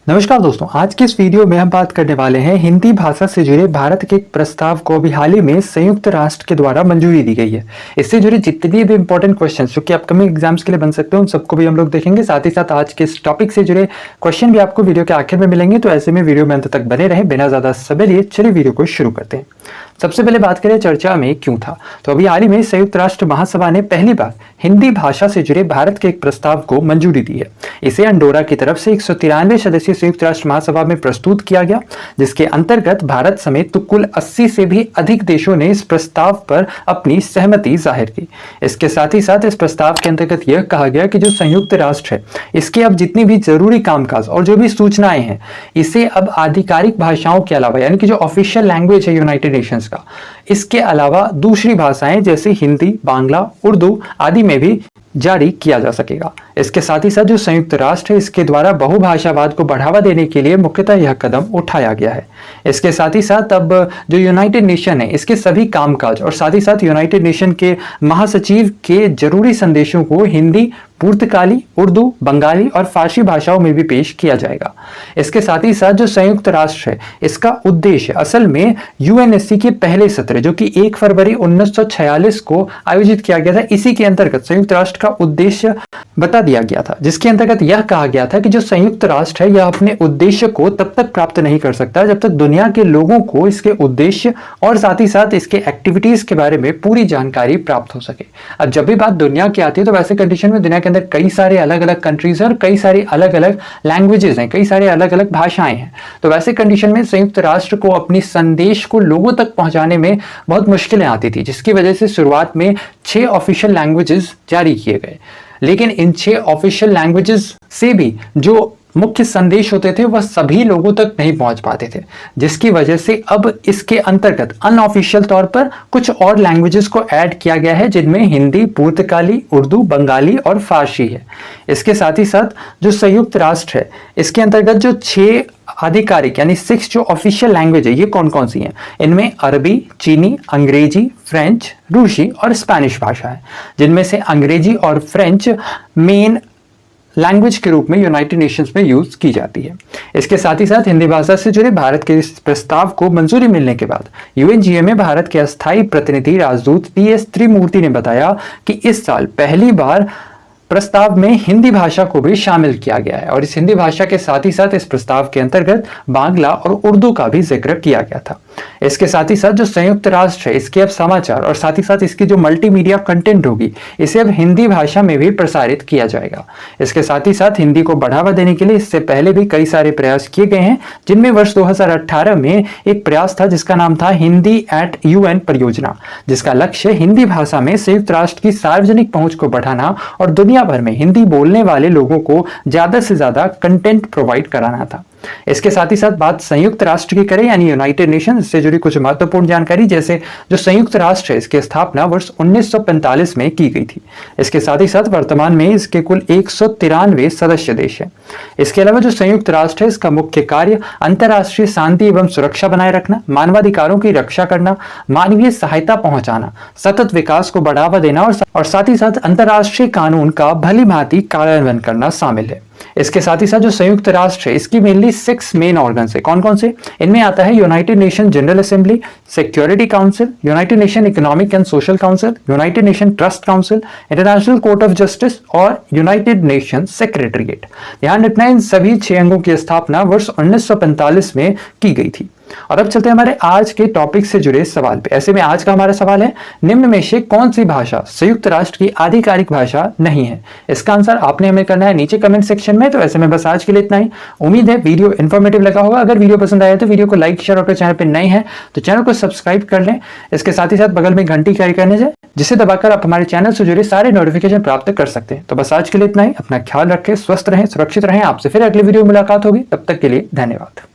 नमस्कार दोस्तों, आज के इस वीडियो में हम बात करने वाले हैं हिंदी भाषा से जुड़े भारत के एक प्रस्ताव को अभी हाल ही में संयुक्त राष्ट्र के द्वारा मंजूरी दी गई है। इससे जुड़े जितने भी इंपॉर्टेंट क्वेश्चन जो कि अपकमिंग एग्जाम्स के लिए बन सकते हैं उन सबको भी हम लोग देखेंगे। साथ ही साथ आज के इस टॉपिक से जुड़े क्वेश्चन भी आपको वीडियो के आखिर में मिलेंगे, तो ऐसे में वीडियो में अंत तक बने रहे। बिना ज्यादा समय लिए चलिए वीडियो को शुरू करते हैं। सबसे पहले बात करें चर्चा में क्यों था, तो अभी हाल ही में संयुक्त राष्ट्र महासभा ने पहली बार हिंदी भाषा से जुड़े भारत के एक प्रस्ताव को मंजूरी दी है। इसे अंडोरा की तरफ से 193 सदस्यीय संयुक्त राष्ट्र महासभा में प्रस्तुत किया गया, जिसके अंतर्गत भारत समेत तो कुल 80 से भी अधिक देशों ने इस प्रस्ताव पर अपनी सहमति जाहिर की। इसके साथ ही साथ इस प्रस्ताव के अंतर्गत यह कहा गया कि जो संयुक्त राष्ट्र है इसके अब जितनी भी जरूरी कामकाज और जो भी सूचनाएं हैं इसे अब आधिकारिक भाषाओं के अलावा, यानी कि जो ऑफिशियल लैंग्वेज है यूनाइटेड नेशंस का, इसके अलावा दूसरी भाषाएं जैसे हिंदी, बांग्ला, उर्दू आदि में भी जारी किया जा सकेगा। इसके साथ ही साथ जो संयुक्त राष्ट्र है इसके द्वारा बहुभाषावाद को बढ़ावा देने के लिए मुख्यतः यह कदम उठाया गया है। इसके साथ ही साथ अब जो यूनाइटेड नेशन है इसके सभी कामकाज और साथ ही साथ यूनाइटेड नेशन के महासचिव के जरूरी संदेशों को हिंदी, पुर्तगाली, उर्दू, बंगाली और फारसी भाषाओं में भी पेश किया जाएगा। इसके साथ ही साथ जो संयुक्त राष्ट्र है इसका उद्देश्य असल में यूएनएससी के पहले सत्र जो कि 1 फरवरी 1946 को आयोजित किया गया था, इसी के अंतर्गत संयुक्त राष्ट्र का उद्देश्य बता दिया गया था, जिसके अंतर्गत यह कहा गया था कि जो संयुक्त राष्ट्र है यह अपने उद्देश्य को तब तक प्राप्त नहीं कर सकता जब तक दुनिया के लोगों को इसके उद्देश्य और साथ ही साथ इसके एक्टिविटीज के बारे में पूरी जानकारी प्राप्त हो सके। अब जब भी बात दुनिया की आती है तो वैसे कंडीशन में दुनिया के अंदर कई सारे अलग अलग कंट्रीज और कई सारी अलग अलग लैंग्वेजेस हैं, कई सारे अलग अलग भाषाएं हैं। तो वैसे कंडीशन में संयुक्त राष्ट्र को अपनी संदेश को लोगों तक पहुंचाने में बहुत मुश्किलें आती थी, जिसकी वजह से शुरुआत में 6 ऑफिशियल लैंग्वेजेस जारी किए गए। लेकिन इन 6 ऑफिशियल लैंग्वेजेस से भी जो मुख्य संदेश होते थे वह सभी लोगों तक नहीं पहुंच पाते थे, जिसकी वजह से अब इसके अंतर्गत अनऑफिशियल तौर पर कुछ और लैंग्वेजेस को ऐड किया गया है, जिनमें हिंदी, पुर्तगाली, उर्दू, बंगाली और फारसी है। इसके साथ ही साथ जो संयुक्त राष्ट्र है इसके अंतर्गत जो 6 आधिकारिक यानी 6 जो ऑफिशियल लैंग्वेज है ये कौन कौन सी हैं? इनमें अरबी, चीनी, अंग्रेजी, फ्रेंच, रूसी और स्पेनिश भाषा है, जिनमें से अंग्रेजी और फ्रेंच मेन लैंग्वेज के रूप में यूनाइटेड नेशंस में यूज की जाती है। इसके साथ ही साथ हिंदी भाषा से जुड़े भारत के इस प्रस्ताव को मंजूरी मिलने के बाद यूएनजीए में भारत के अस्थायी प्रतिनिधि राजदूत टीएस त्रिमूर्ति ने बताया कि इस साल पहली बार प्रस्ताव में हिंदी भाषा को भी शामिल किया गया है और इस हिंदी भाषा के साथ ही साथ इस प्रस्ताव के अंतर्गत बांग्ला और उर्दू का भी जिक्र किया गया था। इसके साथ ही साथ जो संयुक्त राष्ट्र है इसके अब समाचार और साथ ही साथ इसकी जो मल्टीमीडिया कंटेंट होगी इसे अब हिंदी भाषा में भी प्रसारित किया जाएगा। इसके साथ ही साथ हिंदी को बढ़ावा देने के लिए इससे पहले भी कई सारे प्रयास किए गए हैं, जिनमें वर्ष 2018 में एक प्रयास था जिसका नाम था हिंदी एट यूएन परियोजना, जिसका लक्ष्य हिंदी भाषा में संयुक्त राष्ट्र की सार्वजनिक पहुंच को बढ़ाना और दुनिया भर में हिंदी बोलने वाले लोगों को ज्यादा से ज्यादा कंटेंट प्रोवाइड कराना था। इसके साथ ही साथ बात संयुक्त राष्ट्र की करें यानी यूनाइटेड नेशन से जुड़ी कुछ महत्वपूर्ण जानकारी, जैसे जो संयुक्त राष्ट्र है इसकी स्थापना वर्ष 1945 में की गई थी। इसके साथ ही साथ वर्तमान में इसके कुल 193 सदस्य देश हैं। इसके अलावा जो संयुक्त राष्ट्र है इसका मुख्य कार्य अंतर्राष्ट्रीय शांति एवं सुरक्षा बनाए रखना, मानवाधिकारों की रक्षा करना, मानवीय सहायता पहुंचाना, सतत विकास को बढ़ावा देना और साथ ही साथ अंतर्राष्ट्रीय कानून का भली भांति कार्यान्वयन करना शामिल है। इसके साथ ही साथ जो संयुक्त राष्ट्र है इसकी मेनली 6 मेन ऑर्गन्स है। कौन कौन से? इनमें आता है United nation general assembly, security council, United nation economic and social council, United nation trust council, international court of justice और यूनाइटेड नेशन सेक्रेटरीट। ध्यान रखना इन सभी 6 अंगों की स्थापना वर्ष 1945 में की गई थी। और अब चलते हैं हमारे आज के टॉपिक से जुड़े सवाल पे। ऐसे में आज का हमारा सवाल है, निम्न में से कौन सी भाषा संयुक्त राष्ट्र की आधिकारिक भाषा नहीं है? इसका आंसर आपने हमें करना है नीचे कमेंट सेक्शन में। तो ऐसे में बस आज के लिए इतना ही। उम्मीद है वीडियो इन्फॉर्मेटिव लगा होगा। अगर वीडियो पसंद आया तो वीडियो को लाइक, शेयर और चैनल पर नए हैं तो चैनल को सब्सक्राइब कर लें। इसके साथ ही साथ बगल में घंटी कैरी करने जाए, जिसे दबाकर आप हमारे चैनल से जुड़े सारे नोटिफिकेशन प्राप्त कर सकते हैं। तो बस आज के लिए इतना ही। अपना ख्याल रखें, स्वस्थ रहें, सुरक्षित रहें। आपसे फिर अगले वीडियो में मुलाकात होगी। तब तक के लिए धन्यवाद।